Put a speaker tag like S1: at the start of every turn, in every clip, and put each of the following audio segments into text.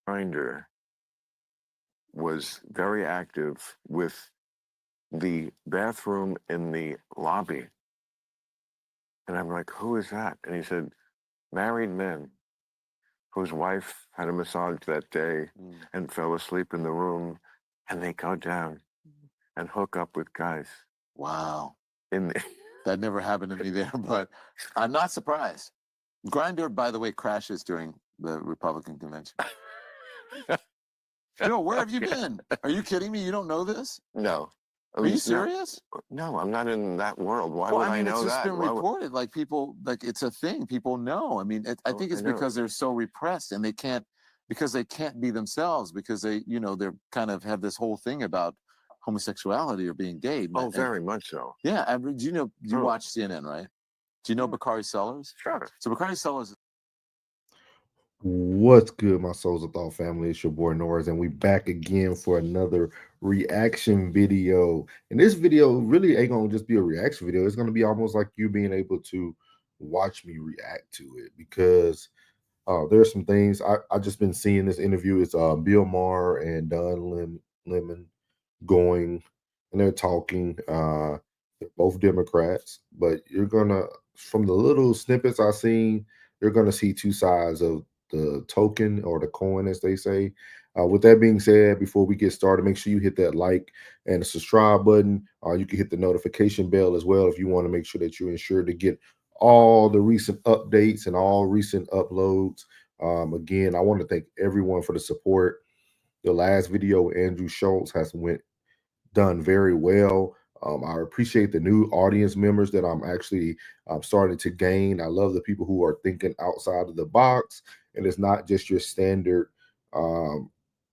S1: Grinder was very active with the bathroom in the lobby. And I'm like, who is that? And he said, married men whose wife had a massage that day and fell asleep in the room, and they go down and hook up with guys
S2: Wow.
S1: in the.
S2: That never happened to me there, but I'm not surprised. Grinder, by the way, crashes during the Republican convention. Bill, where have you been? Are you kidding me? You don't know this?
S1: No.
S2: Are you
S1: No,
S2: serious?
S1: no, I'm not in that world. Why
S2: Well,
S1: would
S2: I
S1: I
S2: mean, it's
S1: know
S2: just
S1: that?
S2: been
S1: Why would,
S2: reported. Like people, like it's a thing. People know. I mean, I
S1: oh,
S2: think
S1: I
S2: it's
S1: know.
S2: because they're so repressed and because they can't be themselves because they're kind of have this whole thing about homosexuality or being gay.
S1: Oh,
S2: And
S1: very much so.
S2: yeah, do you
S1: Oh,
S2: watch CNN, right? Do you know Bakari Sellers?
S1: sure.
S2: So Bakari Sellers.
S3: What's good, my Souls of Thought family? It's your boy Norris, and we back again for another reaction video. And this video really ain't gonna just be a reaction video. It's gonna be almost like you being able to watch me react to it because there's some things I just been seeing this interview. It's Bill Maher and Lemon going, and they're talking. They're both Democrats, but you're gonna, from the little snippets I've seen, you're gonna see two sides of the token or the coin, as they say. With that being said, before we get started, make sure you hit that like and the subscribe button. You can hit the notification bell as well if you want to make sure that you're ensured to get all the recent updates and all recent uploads. Again, I want to thank everyone for the support. The last video, Andrew Schultz, has went done very well. I appreciate the new audience members that I'm actually starting to gain. I love the people who are thinking outside of the box, and it's not just your standard um,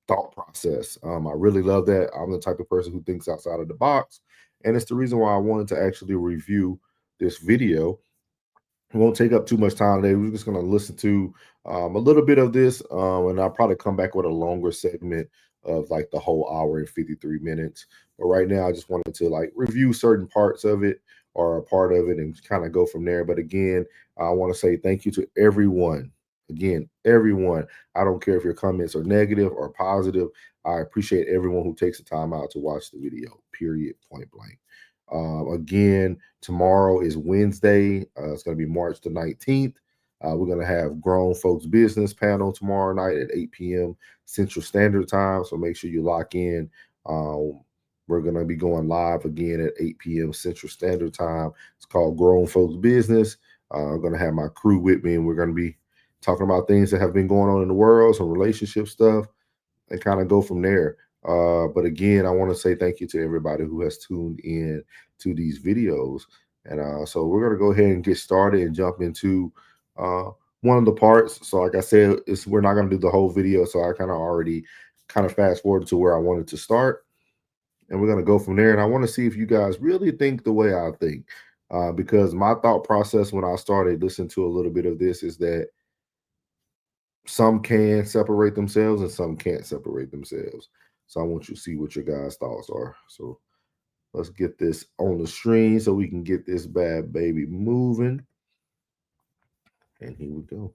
S3: thought process. I really love that. I'm the type of person who thinks outside of the box, and it's the reason why I wanted to actually review this video. It won't take up too much time today. We're just going to listen to a little bit of this, and I'll probably come back with a longer segment of like the whole hour and 53 minutes. But right now, I just wanted to like review certain parts of it or a part of it and kind of go from there. But again, I want to say thank you to everyone. Again, everyone. I don't care if your comments are negative or positive. I appreciate everyone who takes the time out to watch the video, period, point blank. Again, tomorrow is Wednesday. It's going to be March the 19th. We're going to have Grown Folks Business panel tomorrow night at 8 p.m. Central Standard Time. So make sure you lock in. We're going to be going live again at 8 p.m. Central Standard Time. It's called Grown Folks Business. I'm going to have my crew with me, and we're going to be talking about things that have been going on in the world, some relationship stuff, and kind of go from there. But again, I want to say thank you to everybody who has tuned in to these videos. And so we're going to go ahead and get started and jump into uh, one of the parts. So like I said, we're not going to do the whole video. So I kind of already kind of fast forward to where I wanted to start. And we're going to go from there. And I want to see if you guys really think the way I think. Because my thought process when I started listening to a little bit of this is that some can separate themselves and some can't separate themselves. So I want you to see what your guys' thoughts are. So let's get this on the screen so we can get this bad baby moving. And here we go.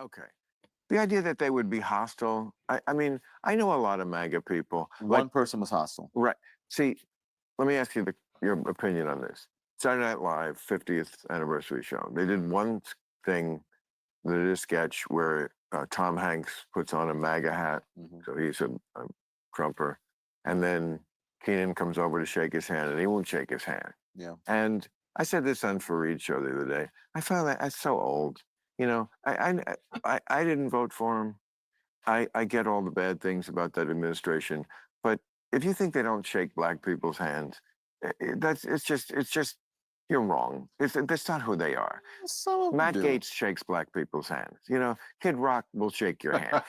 S1: Okay. The idea that they would be hostile. I mean, I know a lot of MAGA people.
S2: One person was hostile.
S1: Right. See, let me ask you your opinion on this. Saturday Night Live 50th anniversary show. They did one thing. They did a sketch where Tom Hanks puts on a MAGA hat, so he's a Trumper, and then Keenan comes over to shake his hand, and he won't shake his hand.
S2: Yeah.
S1: And I said this on Fareed's show the other day. I found that that's so old. You know, I didn't vote for him. I get all the bad things about that administration, but if you think they don't shake black people's hands, it's just you're wrong. That's not who they are.
S2: Some of them
S1: Matt
S2: do.
S1: Gates shakes black people's hands. You know, Kid Rock will shake your hand.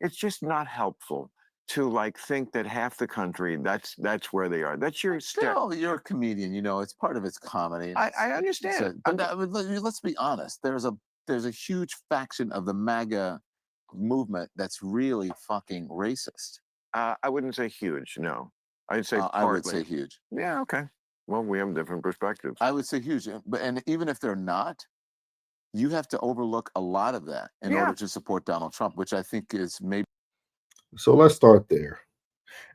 S1: It's just not helpful to like think that half the country that's where they are. That's your step.
S2: Still, you're a comedian. You know, it's part of its comedy.
S1: I understand.
S2: But let's be honest. There's a huge faction of the MAGA movement that's really fucking racist.
S1: I wouldn't say huge. No, I'd say partly.
S2: I would say huge.
S1: Yeah. Okay. Well, we have different perspectives.
S2: I would say huge. And even if they're not, you have to overlook a lot of that in order to support Donald Trump, which I think is maybe.
S3: So let's start there.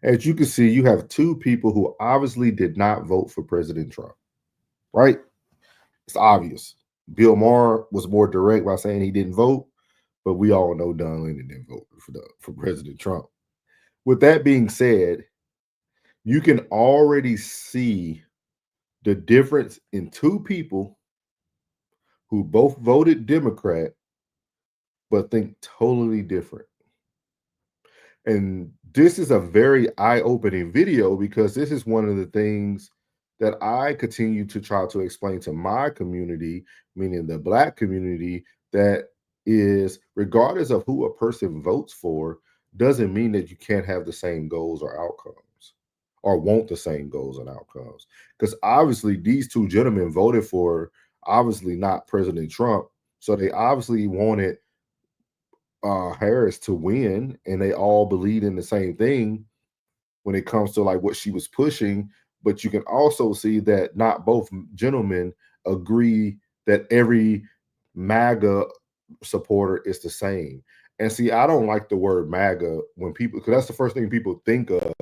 S3: As you can see, you have two people who obviously did not vote for President Trump, right? It's obvious. Bill Maher was more direct by saying he didn't vote, but we all know Don Lemon didn't vote for President Trump. With that being said, you can already see the difference in two people who both voted Democrat but think totally different. And this is a very eye-opening video because this is one of the things that I continue to try to explain to my community, meaning the Black community, that is regardless of who a person votes for, doesn't mean that you can't have the same goals or outcomes or want the same goals and outcomes. Because obviously, these two gentlemen voted for obviously not President Trump. So they obviously wanted Harris to win, and they all believe in the same thing when it comes to like what she was pushing. But you can also see that not both gentlemen agree that every MAGA supporter is the same. And see, I don't like the word MAGA when people, because that's the first thing people think of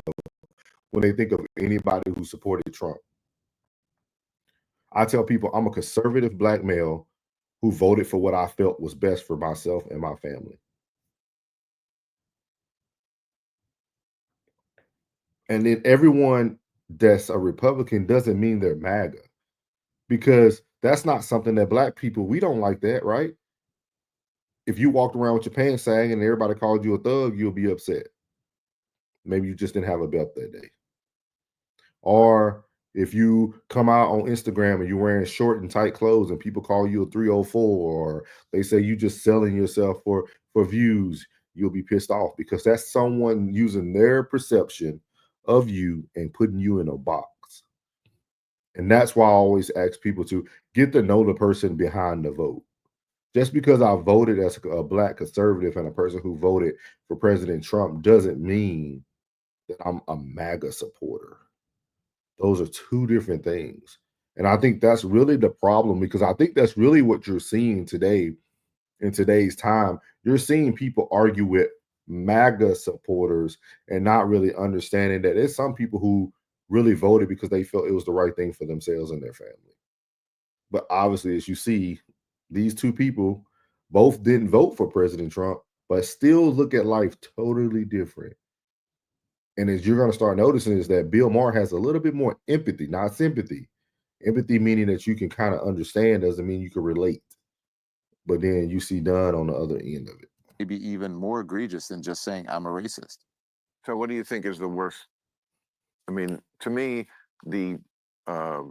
S3: when they think of anybody who supported Trump. I tell people I'm a conservative Black male who voted for what I felt was best for myself and my family. And then everyone that's a Republican doesn't mean they're MAGA, because that's not something that Black people, we don't like that, right? If you walked around with your pants sagging and everybody called you a thug, you'll be upset. Maybe you just didn't have a belt that day. Or if you come out on Instagram and you're wearing short and tight clothes and people call you a 304, or they say you just selling yourself for views, you'll be pissed off because that's someone using their perception of you and putting you in a box. And that's why I always ask people to get to know the person behind the vote. Just because I voted as a Black conservative and a person who voted for President Trump doesn't mean that I'm a MAGA supporter. Those are two different things. And I think that's really the problem, because I think that's really what you're seeing today in today's time. You're seeing people argue with MAGA supporters and not really understanding that there's some people who really voted because they felt it was the right thing for themselves and their family. But obviously, as you see, these two people both didn't vote for President Trump, but still look at life totally different. And as you're going to start noticing is that Bill Maher has a little bit more empathy, not sympathy. Empathy meaning that you can kind of understand doesn't mean you can relate. But then you see Dunn on the other end of it.
S2: Maybe even more egregious than just saying I'm a racist.
S1: So what do you think is the worst? I mean, to me, the uh,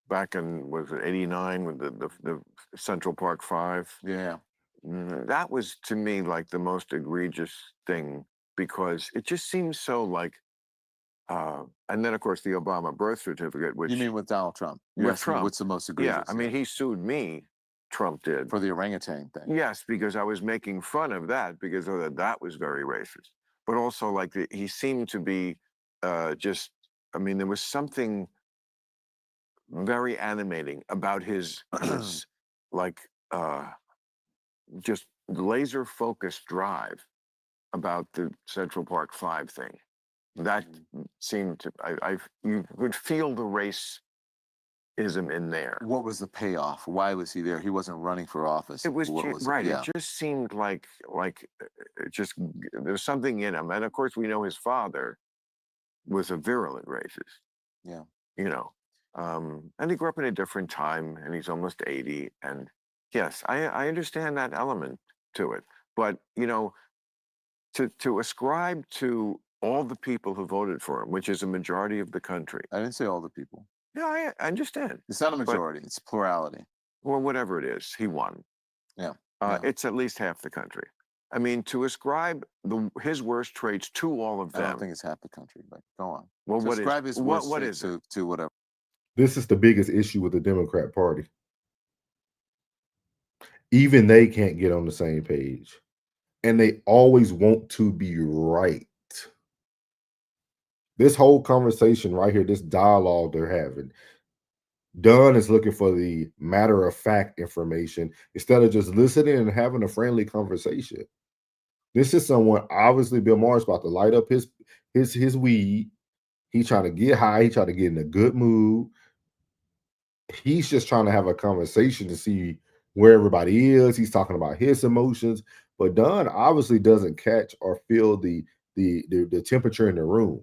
S1: back in, was it 89 with the Central Park Five?
S2: Yeah.
S1: That was to me like the most egregious thing, because it just seems so like, and then of course the Obama birth certificate, which
S2: You mean with Donald Trump? You're
S1: with
S2: asking me
S1: Trump,
S2: what's the most egregious?
S1: yeah, I mean he sued me, Trump did,
S2: for the orangutan thing.
S1: yes, because I was making fun of that because that was very racist, but also like he seemed to be just, I mean there was something very animating about his like just laser focused drive about the Central Park Five thing. That seemed to, you would feel the racism in there.
S2: What was the payoff? Why was he there? He wasn't running for office.
S1: It was,
S2: What was
S1: right.
S2: It? Yeah.
S1: It just seemed like just there's something in him, and of course we know his father was a virulent racist.
S2: Yeah.
S1: You know, and he grew up in a different time, and he's almost 80. And yes, I understand that element to it, but you know, to ascribe to all the people who voted for him, which is a majority of the country.
S2: I didn't say all the people.
S1: Yeah, I understand.
S2: It's not a majority. It's plurality.
S1: Well, whatever it is, he won.
S2: Yeah.
S1: It's at least half the country. I mean, to ascribe his worst traits to all of them.
S2: I don't think it's half the country, but go on.
S1: Well,
S2: what
S1: ascribe
S2: is
S1: his
S2: worst
S1: what
S2: traits
S1: is
S2: to whatever.
S3: This is the biggest issue with the Democrat Party. Even they can't get on the same page. And they always want to be right. This whole conversation right here, this dialogue they're having, Dunn is looking for the matter of fact information instead of just listening and having a friendly conversation. This is someone obviously Bill Maher is about to light up his weed. He's trying to get high. He's trying to get in a good mood. He's just trying to have a conversation to see where everybody is. He's talking about his emotions, but Dunn obviously doesn't catch or feel the temperature in the room.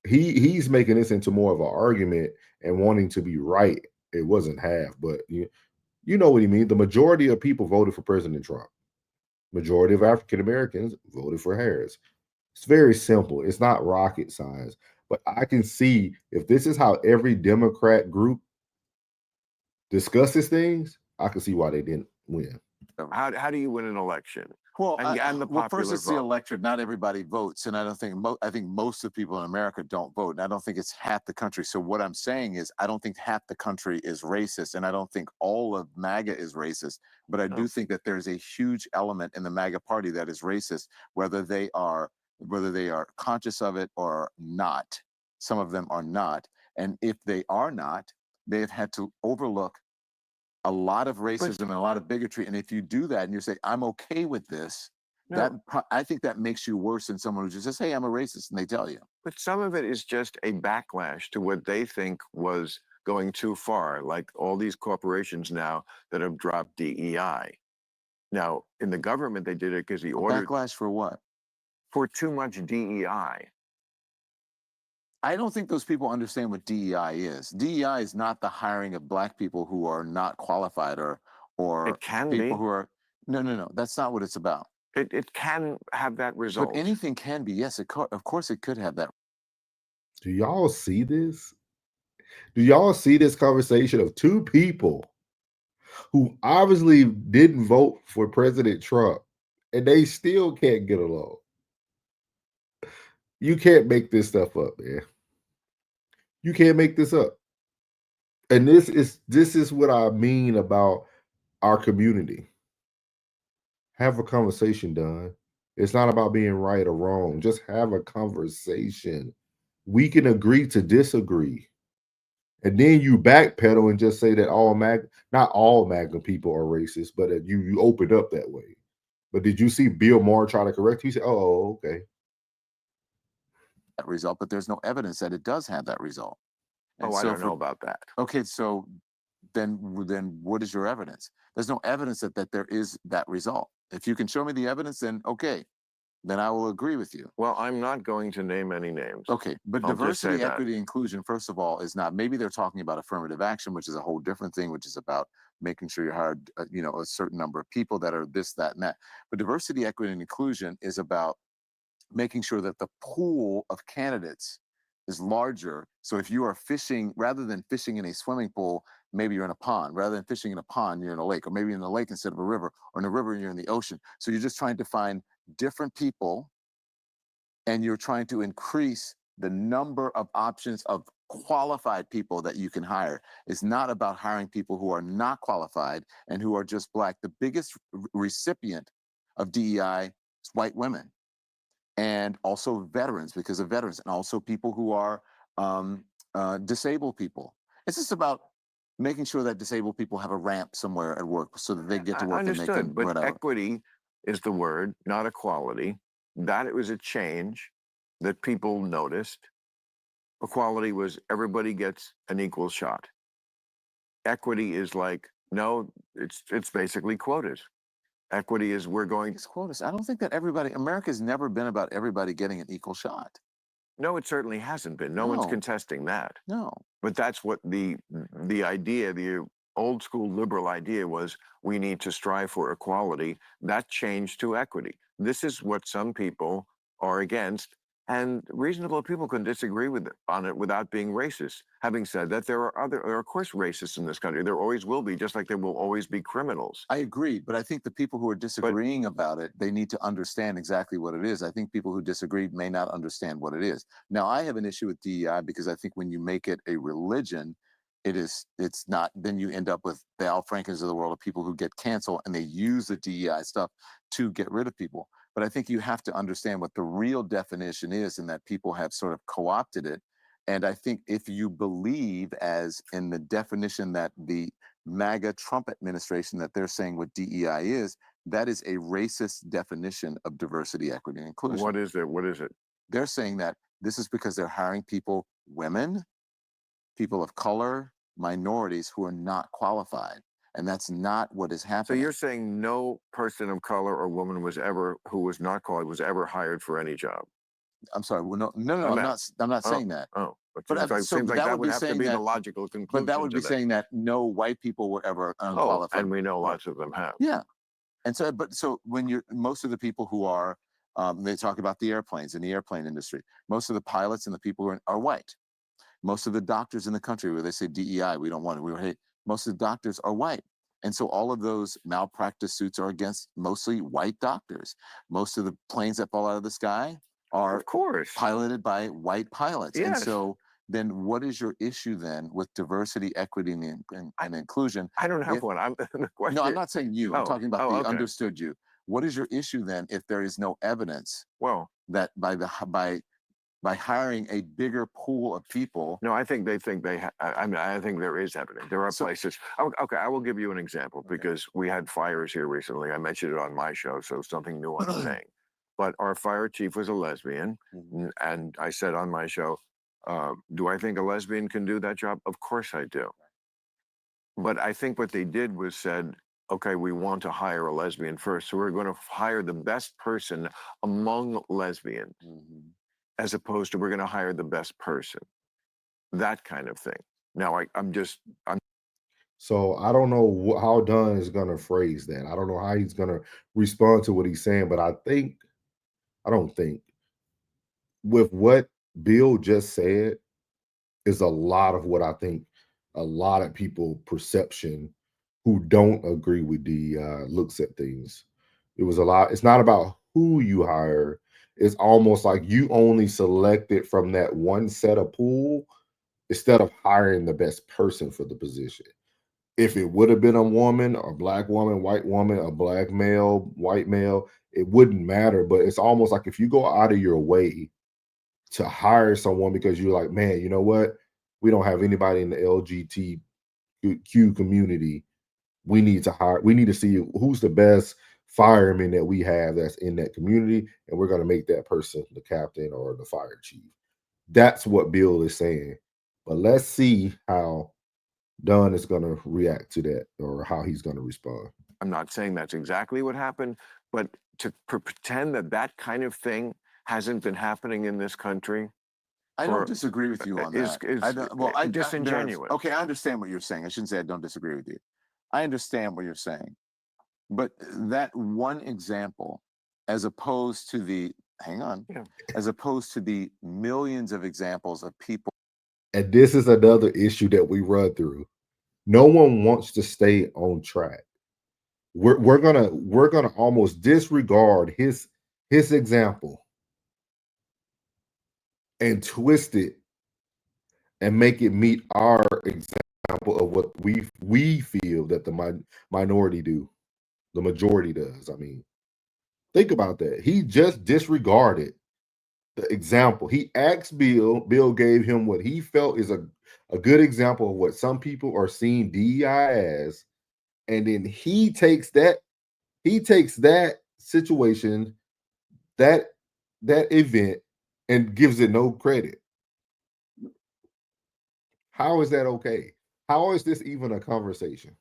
S3: He's making this into more of an argument and wanting to be right. It wasn't half, but you know what he means. The majority of people voted for President Trump. Majority of African Americans voted for Harris. It's very simple. It's not rocket science. But I can see if this is how every Democrat group discusses things, I can see why they didn't win.
S1: How do you win an election?
S2: Well,
S1: And the
S2: well, first
S1: popular
S2: it's the
S1: vote.
S2: electorate. Not everybody votes, and I don't think I think most of the people in America don't vote, and I don't think it's half the country. So what I'm saying is, I don't think half the country is racist, and I don't think all of MAGA is racist. But I
S1: No.
S2: do think that there's a huge element in the MAGA party that is racist, whether they are conscious of it or not. Some of them are not, and if they are not, they have had to overlook a lot of racism and a lot of bigotry. And if you do that and you say, I'm okay with this,
S1: No.
S2: I think that makes you worse than someone who just says, hey, I'm a racist, and they tell you.
S1: But some of it is just a backlash to what they think was going too far, like all these corporations now that have dropped DEI. Now, in the government, they did it because he ordered
S2: Backlash for what?
S1: for too much DEI.
S2: I don't think those people understand what DEI is. DEI is not the hiring of black people who are not qualified or
S1: It can
S2: people
S1: be.
S2: who are no. That's not what it's about.
S1: It can have that
S2: But
S1: result.
S2: anything can be. Yes, of course it could have that.
S3: Do y'all see this? Do y'all see this conversation of two people who obviously didn't vote for President Trump and they still can't get along? You can't make this stuff up, man. You can't make this up. And this is what I mean about our community. Have a conversation, Don. It's not about being right or wrong. Just have a conversation. We can agree to disagree. And then you backpedal and just say that not all MAGA people are racist, but that you opened up that way. But did you see Bill Maher try to correct you? He said, "Oh, okay."
S2: That result, but there's no evidence that it does have that result. And
S1: I
S2: so
S1: don't know about that.
S2: okay, so then what is your evidence? There's no evidence that there is that result. If you can show me the evidence, then okay, then I will agree with you.
S1: Well, I'm not going to name any names.
S2: Okay, but
S1: I'll just say
S2: diversity,
S1: that.
S2: equity, inclusion, first of all, is not. Maybe they're talking about affirmative action, which is a whole different thing, which is about making sure you hired, a certain number of people that are this, that, and that. But diversity, equity, and inclusion is about making sure that the pool of candidates is larger. So if you are fishing, rather than fishing in a swimming pool, maybe you're in a pond. Rather than fishing in a pond, you're in a lake, or maybe in a lake instead of a river, or in a river, you're in the ocean. So you're just trying to find different people, and you're trying to increase the number of options of qualified people that you can hire. It's not about hiring people who are not qualified and who are just black. The biggest recipient of DEI is white women, and also veterans, because of veterans, and also people who are disabled people. It's just about making sure that disabled people have a ramp somewhere at work so that they get to
S1: I
S2: work and they can
S1: understood, but
S2: whatever.
S1: equity is the word, not equality. That it was a change that people noticed. Equality was everybody gets an equal shot. Equity is like, no, it's basically quotas. Equity is we're going.
S2: These quotas. I don't think that America's never been about everybody getting an equal shot.
S1: No, it certainly hasn't been. No one's
S2: No,
S1: contesting that.
S2: no.
S1: But that's what the idea, the old school liberal idea was we need to strive for equality. That changed to equity. This is what some people are against, and reasonable people can disagree on it without being racist. Having said that, there are of course racists in this country. There always will be, just like there will always be criminals.
S2: I agree, but I think the people who are disagreeing about it, they need to understand exactly what it is. I think people who disagree may not understand what it is. Now, I have an issue with DEI because I think when you make it a religion, it's not, then you end up with the Al Frankens of the world, of people who get canceled and they use the DEI stuff to get rid of people. But I think you have to understand what the real definition is, and that people have sort of co-opted it And I think if you believe, as in the definition that the MAGA Trump administration that they're saying what DEI is, that is a racist definition of diversity, equity, and inclusion.
S1: What is it? What is it?
S2: They're saying that this is because they're hiring people, women, people of color, minorities who are not qualified. And that's not what is
S1: So
S2: happening.
S1: you're saying no person of color or woman who was not qualified was ever hired for any job?
S2: I'm sorry. Well, no,
S1: I'm
S2: I'm not
S1: Oh,
S2: saying that.
S1: oh, it
S2: But
S1: seems like,
S2: so
S1: seems like
S2: that
S1: that
S2: would
S1: would
S2: be
S1: have to
S2: saying
S1: be the
S2: that,
S1: logical
S2: but that
S1: conclusion
S2: would
S1: to
S2: be
S1: this.
S2: saying that no white people were ever
S1: Oh,
S2: unqualified.
S1: and we know lots of them have.
S2: Yeah. And so, but so when you're, most of the people who are, they talk about the airplanes in the airplane industry, most of the pilots and the people who are white. Most of the doctors in the country where they say DEI, we don't want it, we hate, most of the doctors are white. And so all of those malpractice suits are against mostly white doctors. Most of the planes that fall out of the sky are
S1: Of course.
S2: piloted by white pilots. And
S1: Yes.
S2: so then what is your issue then with diversity, equity, and inclusion?
S1: I don't have
S2: If,
S1: one. I'm the question.
S2: no, I'm not saying you. I'm
S1: Oh,
S2: talking about
S1: oh,
S2: the
S1: okay.
S2: understood you. What is your issue then if there is no evidence
S1: Well,
S2: that by hiring a bigger pool of people?
S1: no, I think they think they. I mean, I think there is evidence. There are places. Okay, I will give you an example because we had fires here recently. I mentioned it on my show, so something new I'm saying. But our fire chief was a lesbian, and I said on my show, "Do I think a lesbian can do that job? Of course I do." But I think what they did was said, "Okay, we want to hire a lesbian first, so we're going to hire the best person among lesbians." As opposed to we're going to hire the best person, that kind of thing. Now I'm
S3: So I don't know how Dunn is going to phrase that. I don't know how he's going to respond to what he's saying, but I don't think with what Bill just said is a lot of what I think a lot of people perception who don't agree with the looks at things. It was a lot. It's not about who you hire. It's almost like you only selected from that one set of pool instead of hiring the best person for the position. If it would have been a woman, a black woman, white woman, a black male, white male, it wouldn't matter. But it's almost like if you go out of your way to hire someone because you're like, man, you know what? We don't have anybody in the LGBTQ community. We need to hire, we need to see who's the best fireman that we have that's in that community, and we're going to make that person the captain or the fire chief. That's what Bill is saying. But let's see how Dunn is going to react to that or how he's going to respond.
S1: I'm not saying that's exactly what happened, but to pretend that that kind of thing hasn't been happening in this country
S2: I don't disagree with you on that. I don't, well,
S1: disingenuous.
S2: Okay, I understand what you're saying. I shouldn't say I don't disagree with you. I understand what you're saying. But that one example, as opposed to the, hang on,
S1: Yeah.
S2: as opposed to the millions of examples of people.
S3: And this is another issue that we run through. No one wants to stay on track. We're gonna almost disregard his example and twist it and make it meet our example of what we feel that the minority do, the majority does. I mean, think about that. He just disregarded the example. He asked Bill. Bill gave him what he felt is a good example of what some people are seeing DEI as, and then he takes that situation, that event, and gives it no credit. How is that okay? How is this even a conversation?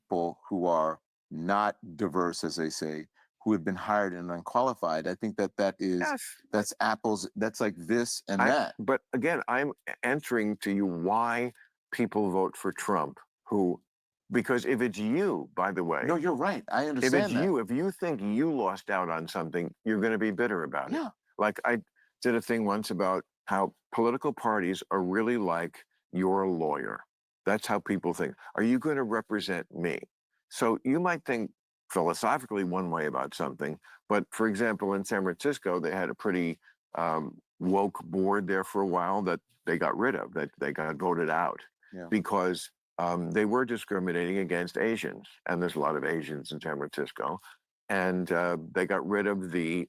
S2: People who are not diverse, as they say, who have been hired and unqualified. I think that's apples. That's like this and that.
S1: But again, I'm answering to you why people vote for Trump. Because if it's you, by the way,
S2: No, you're right. I
S1: if
S2: understand
S1: it's
S2: that.
S1: you, if you think you lost out on something, you're going to be bitter about it.
S2: Yeah.
S1: Like I did a thing once about how political parties are really like your lawyer. That's how people think. Are you going to represent me? So you might think philosophically one way about something, but for example, in San Francisco, they had a pretty woke board there for a while that they got rid of, that they got voted out because they were discriminating against Asians, and there's a lot of Asians in San Francisco, and they got rid of the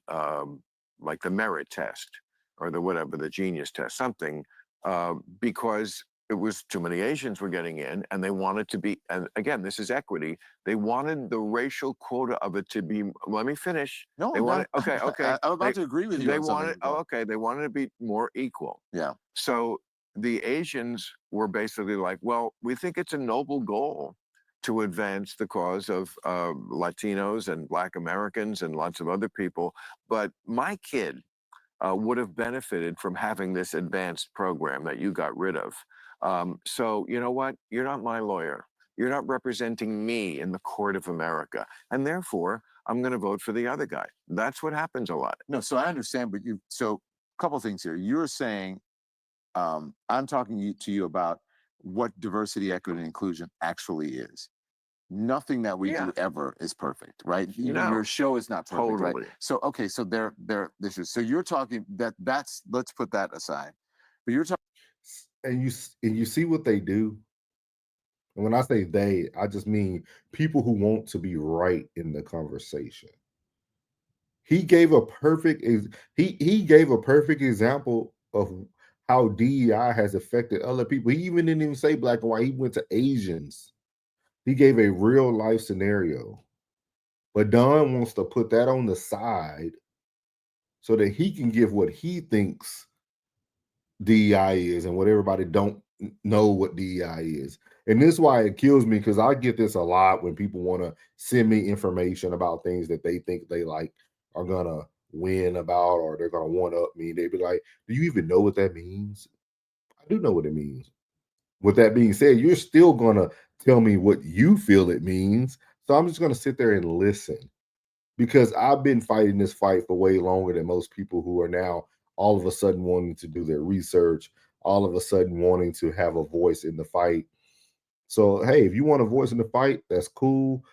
S1: like the merit test. or the whatever, the genius test, something, because it was too many Asians were getting in, and they wanted to be. And again, this is equity. They wanted the racial quota of it to be. Let me finish.
S2: No,
S1: They
S2: I'm
S1: wanted.
S2: not.
S1: Okay, okay.
S2: I'm about to agree with you
S1: They
S2: on something.
S1: wanted. Oh, okay. They wanted to be more equal.
S2: Yeah.
S1: So the Asians were basically like, well, we think it's a noble goal to advance the cause of Latinos and Black Americans and lots of other people. But my kid would have benefited from having this advanced program that you got rid of. So you know what? You're not my lawyer. You're not representing me in the court of America. And therefore, I'm going to vote for the other guy. That's what happens a lot.
S2: No, so I understand, but so a couple things here. You're saying I'm talking to you about what diversity, equity, and inclusion actually is. Nothing that we
S1: Yeah.
S2: do ever is perfect, right?
S1: No.
S2: Your show is not perfect, right?
S1: Totally.
S2: So okay, so this is so you're talking that's let's put that aside. But you're talking
S3: And you see what they do. And when I say they, I just mean people who want to be right in the conversation. He gave a he gave a perfect example of how DEI has affected other people. He even didn't even say black and white. He went to Asians. He gave a real life scenario. But Don wants to put that on the side so that he can give what he thinks DEI is and what everybody don't know what DEI is. And this is why it kills me, because I get this a lot when people want to send me information about things that they think they like are gonna win about, or they're gonna one up me. They be like, "Do you even know what that means?" I do know what it means. With that being said, you're still gonna tell me what you feel it means. So I'm just gonna sit there and listen, because I've been fighting this fight for way longer than most people who are now all of a sudden wanting to do their research, all of a sudden wanting to have a voice in the fight. So, hey, if you want a voice in the fight, that's cool.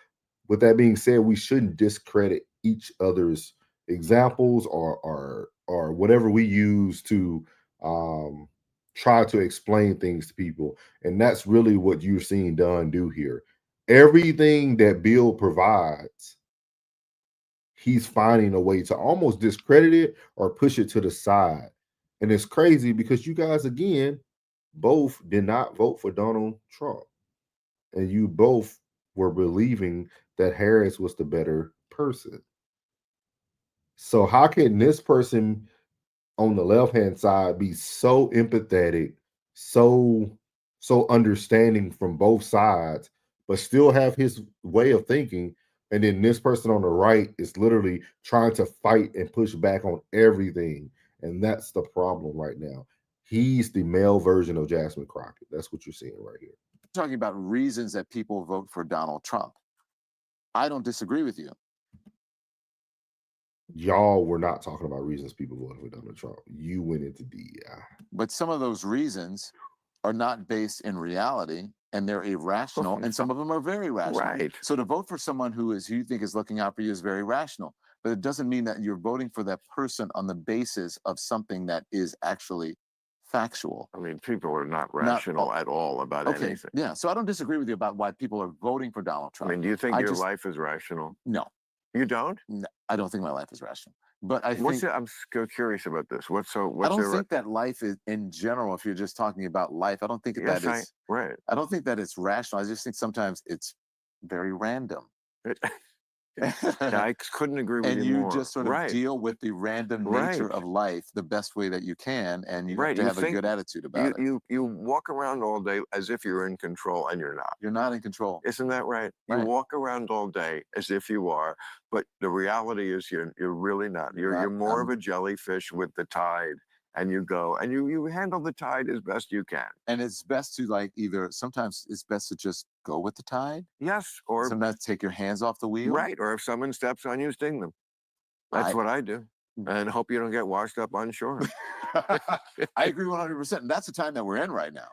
S3: With that being said, we shouldn't discredit each other's examples or whatever we use to um, try to explain things to people. And that's really what you're seeing Don do here. Everything that Bill provides, he's finding a way to almost discredit it or push it to the side. And it's crazy because you guys, again, both did not vote for Donald Trump. And you both were believing that Harris was the better person. So, how can this person on the left hand side be so empathetic, so understanding from both sides, but still have his way of thinking? And then this person on the right is literally trying to fight and push back on everything. And that's the problem right now. He's the male version of Jasmine Crockett. That's what you're seeing right here.
S2: talking about reasons that people vote for Donald Trump. I don't disagree with you.
S3: Y'all were not talking about reasons people voted for Donald Trump. You went into DEI.
S2: But some of those reasons are not based in reality, and they're irrational, and some of them are very rational.
S1: Right.
S2: So to vote for someone who you think is looking out for you is very rational, but it doesn't mean that you're voting for that person on the basis of something that is actually factual.
S1: I mean, people are not rational at all about anything.
S2: Yeah. So I don't disagree with you about why people are voting for Donald
S1: I
S2: Trump.
S1: mean, do you think your life is rational?
S2: No.
S1: You don't?
S2: No, I don't think my life is rational. But I
S1: What's
S2: think
S1: I'm curious about this. What's
S2: I don't think that life is in general. If you're just talking about life, I don't think
S1: yes,
S2: that is
S1: right.
S2: I don't think that it's rational. I just think sometimes it's very random.
S1: I couldn't agree with
S2: And
S1: you
S2: you
S1: more.
S2: just sort of
S1: Right.
S2: deal with the random nature of life the best way that you can, and you have to have a good attitude about it.
S1: You walk around all day as if you're in control, and you're not.
S2: You're not in control.
S1: Isn't that right? You
S2: Right.
S1: walk around all day as if you are, but the reality is you're really not. You're more of a jellyfish with the tide, and you go and you handle the tide as best you can.
S2: And it's best to sometimes it's best to just go with the tide.
S1: Yes, or
S2: Sometimes take your hands off the wheel.
S1: right, or if someone steps on you, sting them. That's what I do, and hope you don't get washed up on shore.
S2: I agree 100%. And that's the time that we're in right now.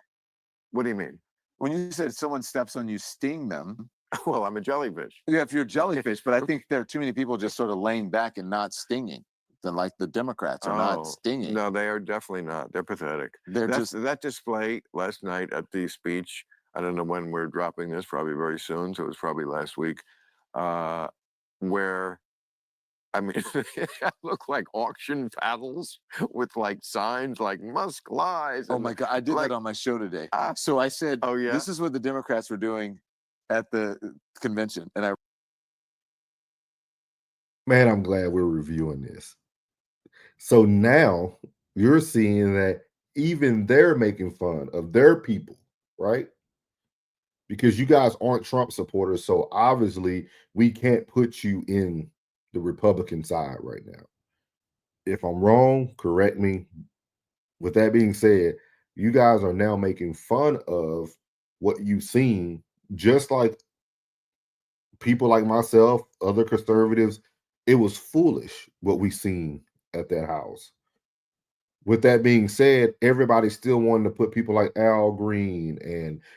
S1: What do you mean?
S2: When you said someone steps on you, sting them.
S1: Well, I'm a jellyfish.
S2: Yeah, if you're a jellyfish, but I think there are too many people just sort of laying back and not stinging. Then, like the Democrats are not stinging.
S1: No, they are definitely not. They're pathetic.
S2: They're
S1: that display last night at the speech. I don't know when we're dropping this. Probably very soon. So it was probably last week, where I mean, I look like auction paddles with like signs like Musk lies.
S2: Oh
S1: And
S2: my God, I did
S1: like,
S2: that on my show today.
S1: ah,
S2: So I said,
S1: oh, yeah.
S2: this is what the Democrats were doing at the convention. And I
S3: Man, I'm glad we're reviewing this. So now you're seeing that even they're making fun of their people, right? Because you guys aren't Trump supporters. So obviously, we can't put you in the Republican side right now. If I'm wrong, correct me. With that being said, you guys are now making fun of what you've seen, just like people like myself, other conservatives. It was foolish what we seen at that house. With that being said, everybody still wanted to put people like Al Green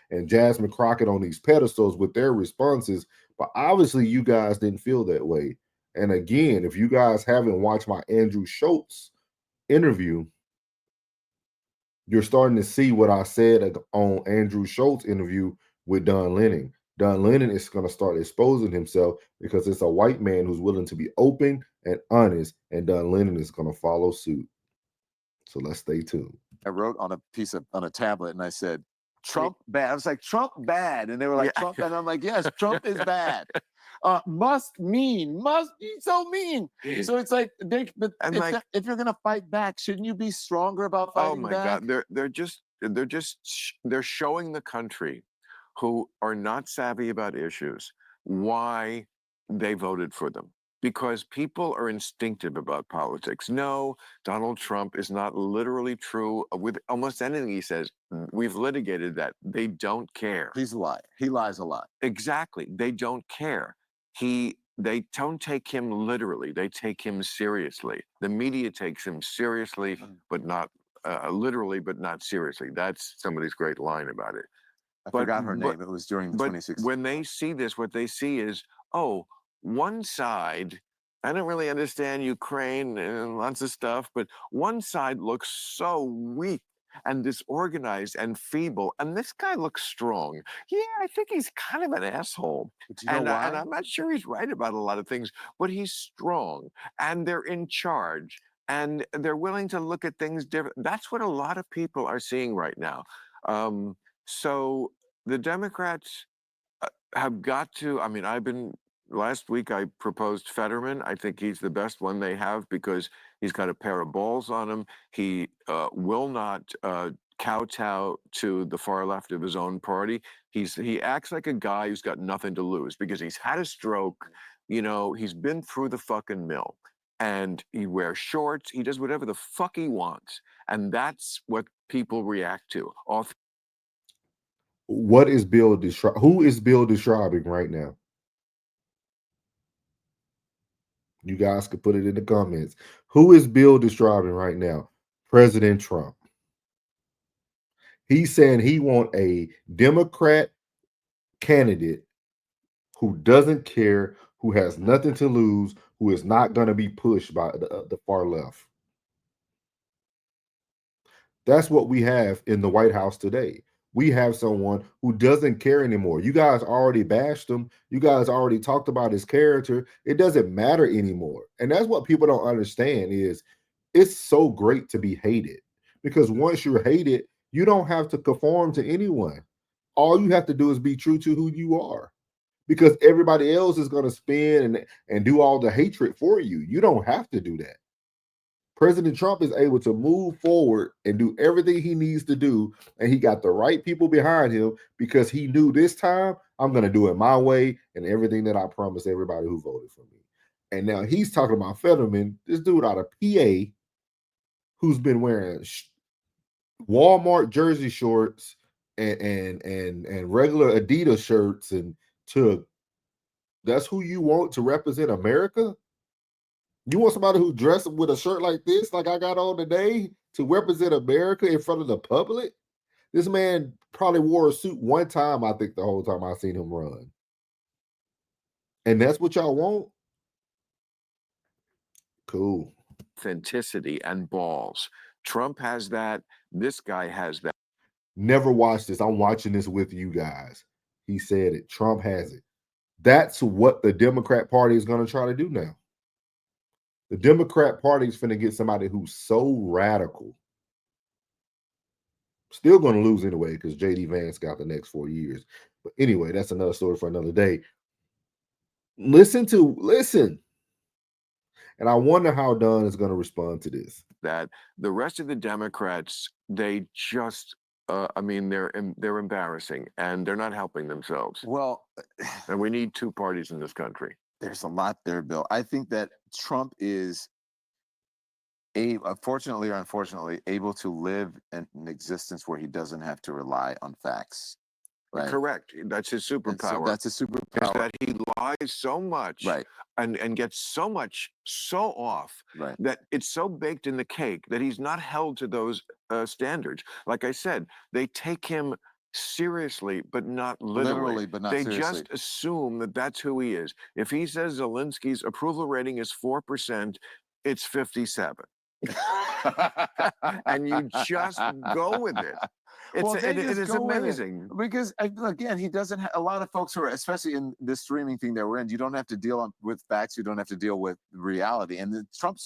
S3: and Jasmine Crockett on these pedestals with their responses, but obviously you guys didn't feel that way. And again, if you guys haven't watched my Andrew Schultz interview, you're starting to see what I said on Andrew Schultz interview with Don Lennon. Don Lennon is going to start exposing himself because it's a white man who's willing to be open and honest, and Don Lennon is going to follow suit. So let's stay tuned.
S2: wrote on a tablet and I said,
S1: Yeah.
S2: Trump bad. I was like, Trump bad. And they were like,
S1: Yeah.
S2: Trump bad. And I'm like, yes, Trump is bad. Must be so mean. So it's like, but
S1: And like,
S2: if you're gonna fight back, shouldn't you be stronger about
S1: oh
S2: fighting
S1: my
S2: back?
S1: God, they're showing the country who are not savvy about issues why they voted for them. Because people are instinctive about politics. No, Donald Trump is not literally true with almost anything he says. We've litigated that. They don't care.
S2: He's a lie. He lies a lot.
S1: Exactly. They don't care. They don't take him literally. They take him seriously. The media takes him seriously, but not literally, but not seriously. That's somebody's great line about it.
S2: I
S1: But
S2: forgot her
S1: but
S2: name. It was during the
S1: but
S2: 2016.
S1: when they see this, what they see is, oh, one side, I don't really understand Ukraine and lots of stuff, but one side looks so weak and disorganized and feeble, and this guy looks strong. Yeah, I think he's kind of an asshole.
S2: But do you know why?
S1: And I'm not sure he's right about a lot of things, but he's strong and they're in charge and they're willing to look at things different. That's what a lot of people are seeing right now. So the Democrats have got to. I mean, last week I proposed Fetterman. I think he's the best one they have because he's got a pair of balls on him. He will not kowtow to the far left of his own party. He acts like a guy who's got nothing to lose because he's had a stroke. You know, he's been through the fucking mill. And he wears shorts. He does whatever the fuck he wants. And that's what people react to.
S3: What is Bill describing? Who is Bill describing right now? You guys could put it in the comments. Who is Bill describing right now? President Trump. He's saying he want a Democrat candidate who doesn't care, who has nothing to lose, who is not going to be pushed by the far left. That's what we have in the White House today. We have someone who doesn't care anymore. You guys already bashed him. You guys already talked about his character. It doesn't matter anymore. And that's what people don't understand is it's so great to be hated because once you're hated, you don't have to conform to anyone. All you have to do is be true to who you are because everybody else is going to spin and do all the hatred for you. You don't have to do that. President Trump is able to move forward and do everything he needs to do. And he got the right people behind him because he knew this time I'm going to do it my way and everything that I promised everybody who voted for me. And now he's talking about Fetterman, this dude out of PA who's been wearing Walmart jersey shorts and regular Adidas shirts and to that's who you want to represent America? You want somebody who dressed with a shirt like this, like I got on today, to represent America in front of the public? This man probably wore a suit one time, I think, the whole time I seen him run. And that's what y'all want? Cool.
S1: Authenticity and balls. Trump has that. This guy has that.
S3: Never watched this. I'm watching this with you guys. He said it. Trump has it. That's what the Democrat Party is going to try to do now. The Democrat Party is finna get somebody who's so radical. Still going to lose anyway because JD Vance got the next 4 years. But anyway, that's another story for another day. Listen. And I wonder how Don is going to respond to this.
S1: That the rest of the Democrats, they just, I mean, they're embarrassing and they're not helping themselves.
S2: Well,
S1: and we need two parties in this country.
S2: There's a lot there, Bill. I think that Trump is fortunately or unfortunately, able to live an existence where he doesn't have to rely on facts. Right.
S1: Correct. That's his superpower.
S2: That's his superpower.
S1: Is that he lies so much,
S2: right,
S1: and gets so off,
S2: right,
S1: that it's so baked in the cake that he's not held to those standards. Like I said, they take him seriously, but not literally.
S2: but not
S1: they
S2: seriously.
S1: just assume that that's who he is. If he says Zelensky's approval rating is 4%, it's 57. and you just go with it. It is amazing
S2: because again, he doesn't have a lot of folks who are, especially in this streaming thing that we're in, you don't have to deal with facts, you don't have to deal with reality. And Trump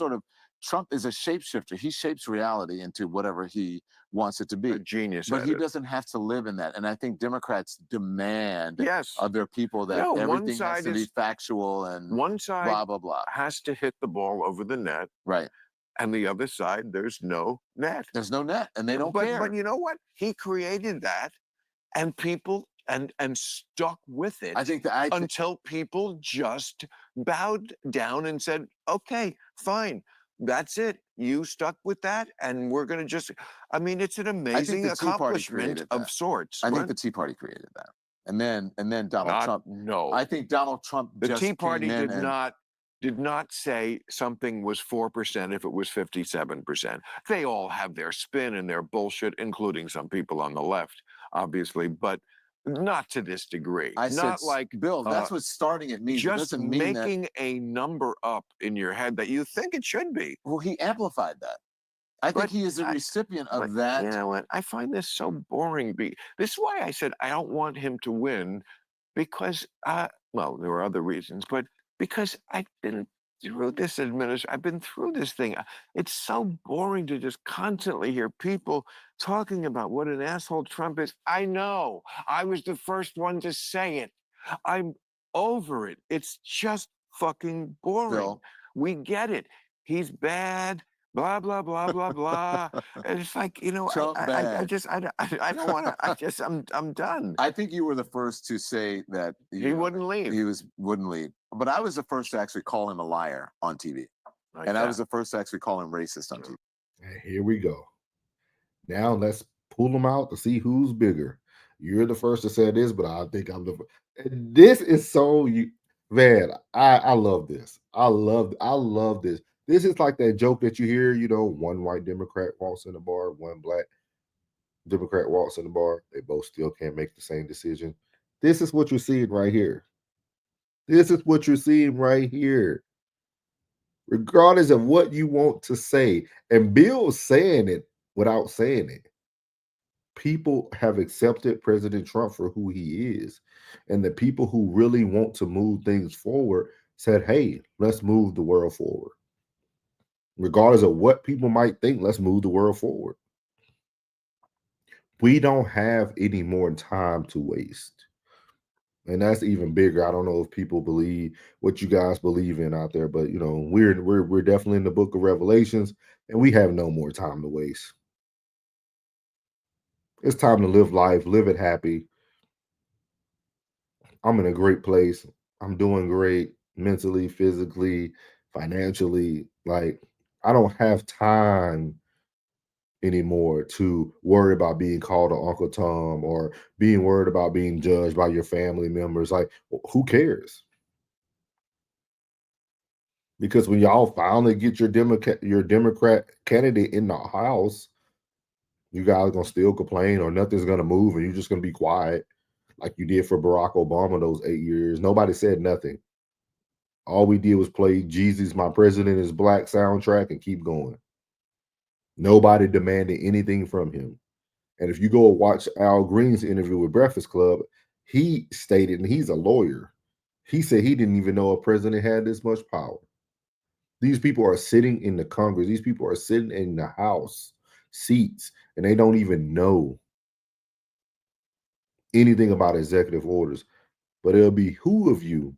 S2: is a shapeshifter. He shapes reality into whatever he wants it to be.
S1: A genius.
S2: But he doesn't have to live in that. And I think Democrats demand of their people that everything has to be factual and
S1: one side
S2: blah blah blah.
S1: Has to hit the ball over the net.
S2: Right.
S1: And the other side, there's no net.
S2: There's no net, and they don't care.
S1: But you know what? He created that, and people and stuck with it.
S2: I think
S1: until people just bowed down and said, "Okay, fine, that's it. You stuck with that, and we're going to just." I mean, it's an amazing accomplishment of sorts.
S2: I think the Tea Party created that, and then Donald Trump.
S1: No,
S2: I think Donald Trump.
S1: The Tea Party did not say something was 4% if it was 57%. They all have their spin and their bullshit, including some people on the left, obviously, but not to this degree. Not like
S2: Bill. That's what starting it means.
S1: Just making a number up in your head that you think it should be.
S2: Well, he amplified that. I think he is a recipient of that.
S1: You know what? I find this so boring. This is why I said I don't want him to win, because well, there were other reasons, but because I've been through this I've been through this thing. It's so boring to just constantly hear people talking about what an asshole Trump is. I know. I was the first one to say it. I'm over it. It's just fucking boring.
S2: Bill.
S1: We get it. He's bad. Blah blah blah blah blah. And it's like, you know, I don't want to. I'm done.
S2: I think you were the first to say that
S1: he wouldn't leave.
S2: He wouldn't leave. But I was the first to actually call him a liar on TV, and I was the first to actually call him racist on TV.
S3: And here we go. Now let's pull them out to see who's bigger. You're the first to say this, but I think I'm the. This is so man. I love this. I love this. This is like that joke that you hear, you know, one white Democrat walks in the bar, one black Democrat walks in the bar. They both still can't make the same decision. This is what you're seeing right here. This is what you're seeing right here. Regardless of what you want to say, and Bill's saying it without saying it. People have accepted President Trump for who he is. And the people who really want to move things forward said, hey, let's move the world forward. Regardless of what people might think, let's move the world forward. We don't have any more time to waste. And that's even bigger. I don't know if people believe what you guys believe in out there, but you know, we're definitely in the book of Revelations, and we have no more time to waste. It's time to live life, live it happy. I'm in a great place. I'm doing great mentally, physically, financially. Like, I don't have time anymore to worry about being called an Uncle Tom or being worried about being judged by your family members. Like, who cares? Because when y'all finally get your Democrat candidate in the House, you guys are gonna still complain or nothing's gonna move, and you're just gonna be quiet like you did for Barack Obama those 8 years. Nobody said nothing. All we did was play Jesus, My President is Black soundtrack and keep going. Nobody demanded anything from him. And if you go watch Al Green's interview with Breakfast Club, he stated, and he's a lawyer, he said he didn't even know a president had this much power. These people are sitting in the Congress. These people are sitting in the House seats, and they don't even know anything about executive orders. But it'll behoove you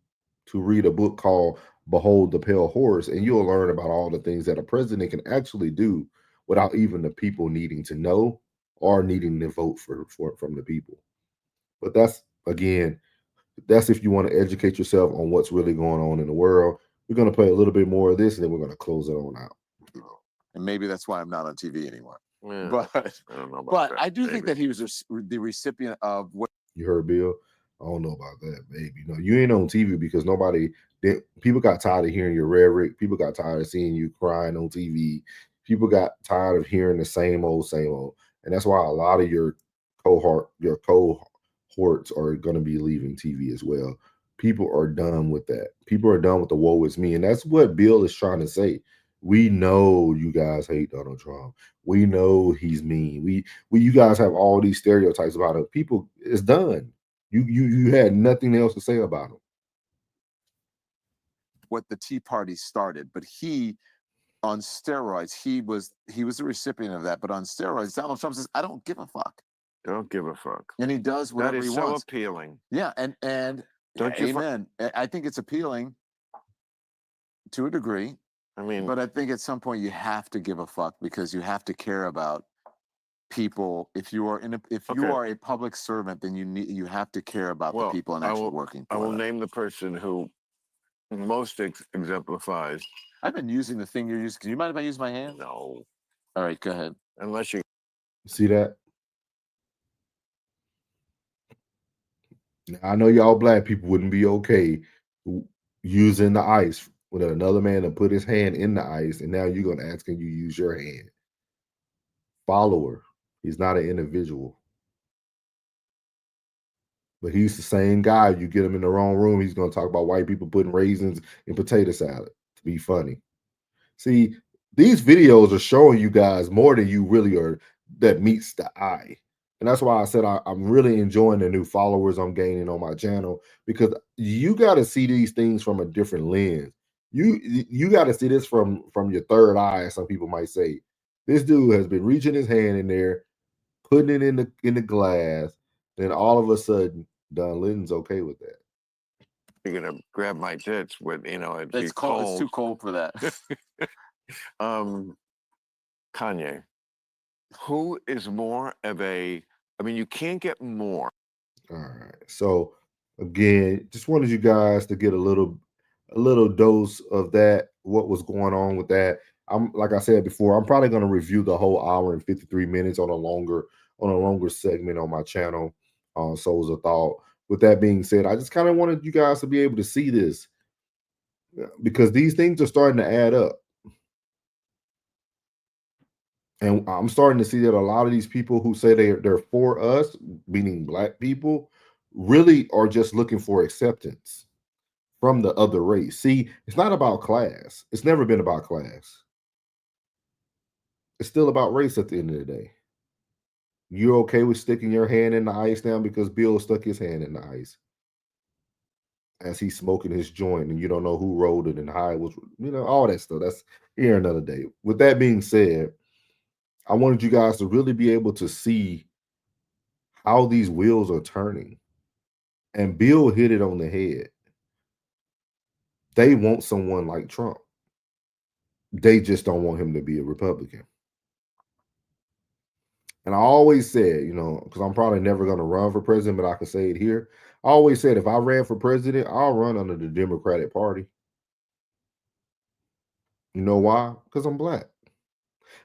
S3: to read a book called Behold the Pale Horse, and you'll learn about all the things that a president can actually do without even the people needing to know or needing to vote for from the people. But that's again, that's if you want to educate yourself on what's really going on in the world. We're going to play a little bit more of this, and then we're going to close it on out.
S2: And maybe that's why I'm not on TV anymore.
S1: Yeah,
S2: But
S1: I don't know about
S2: but
S1: that.
S2: I do think
S1: Maybe.
S2: that he was the recipient of what
S3: You heard Bill? I don't know about that, baby. No, you ain't on TV because people got tired of hearing your rhetoric. People got tired of seeing you crying on TV. People got tired of hearing the same old. And that's why a lot of your cohorts are going to be leaving TV as well. People are done with that. People are done with the woe is me. And that's what Bill is trying to say. We know you guys hate Donald Trump. We know he's mean. You guys have all these stereotypes about him. People, it's done. You had nothing else to say about him.
S2: what the Tea Party started, but he on steroids, he was the recipient of that. But on steroids, Donald Trump says, "I don't give a fuck,"
S1: Don't give a fuck.
S2: and he does
S1: That
S2: whatever
S1: is
S2: he
S1: so
S2: wants.
S1: appealing.
S2: Yeah, and
S1: Don't you?
S2: amen. I think it's appealing to a degree,
S1: I mean,
S2: but I think at some point you have to give a fuck because you have to care about people. If you are if you
S1: Okay.
S2: are a public servant, then you have to care about the
S1: well,
S2: people and actually working
S1: I
S2: for
S1: will
S2: them.
S1: name the person who most exemplifies.
S2: I've been using the thing you're using. Do you mind if I use my hand?
S1: No,
S2: All right, go ahead.
S1: unless you.
S3: See that? Now, I know y'all black people wouldn't be okay using the ice with another man to put his hand in the ice, and now you're gonna ask him you use your hand. Follower. He's not an individual. But he's the same guy. You get him in the wrong room, he's gonna talk about white people putting raisins in potato salad to be funny. See, these videos are showing you guys more than you really are that meets the eye. And that's why I said I'm really enjoying the new followers I'm gaining on my channel because you got to see these things from a different lens. You got to see this from your third eye, as some people might say. This dude has been reaching his hand in there, putting it in the glass, then all of a sudden, Don Linton's okay with that.
S1: You're gonna grab my tits with it'd be
S2: It's cold. It's too cold for that.
S1: Kanye. Who is more of a? I mean, you can't get more.
S3: All right. So again, just wanted you guys to get a little dose of that, what was going on with that. I'm like I said before, I'm probably going to review the whole hour and 53 minutes on a longer segment on my channel on Souls of Thought. With that being said, I just kind of wanted you guys to be able to see this because these things are starting to add up. And I'm starting to see that a lot of these people who say they're for us, meaning black people, really are just looking for acceptance from the other race. See, it's not about class. It's never been about class. It's still about race at the end of the day. You're okay with sticking your hand in the ice now because Bill stuck his hand in the ice as he's smoking his joint and you don't know who rolled it and how it was, all that stuff. That's here another day. With that being said, I wanted you guys to really be able to see how these wheels are turning. And Bill hit it on the head. They want someone like Trump. They just don't want him to be a Republican. And I always said, because I'm probably never going to run for president, but I can say it here. I always said if I ran for president, I'll run under the Democratic Party. You know why? Because I'm black.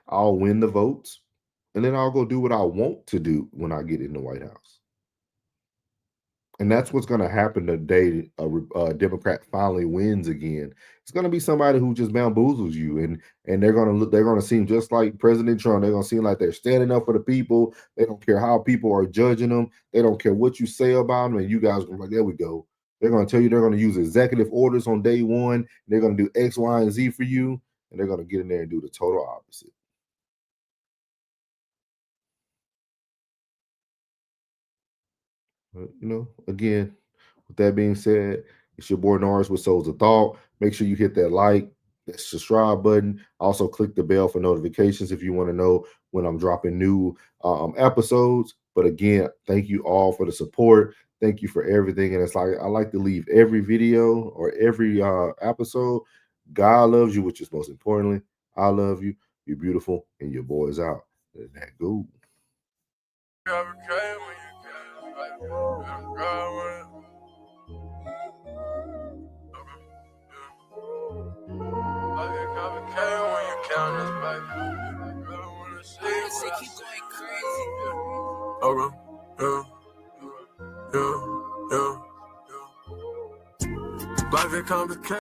S3: I'll win the votes, and then I'll go do what I want to do when I get in the White House. And that's what's going to happen the day a Democrat finally wins again. It's going to be somebody who just bamboozles you, and they're going to seem just like President Trump. They're going to seem like they're standing up for the people. They don't care how people are judging them. They don't care what you say about them. And you guys are going to be like, there we go. They're going to tell you they're going to use executive orders on day one. They're going to do X, Y, and Z for you, and they're going to get in there and do the total opposite. But, again, with that being said, it's your boy Norris with Souls of Thought. Make sure you hit that like, that subscribe button. Also, click the bell for notifications if you want to know when I'm dropping new episodes. But again, thank you all for the support. Thank you for everything. And it's like I like to leave every video or every episode. God loves you, which is most importantly. I love you. You're beautiful, and your boy's out. And that go.
S4: Life is complicated.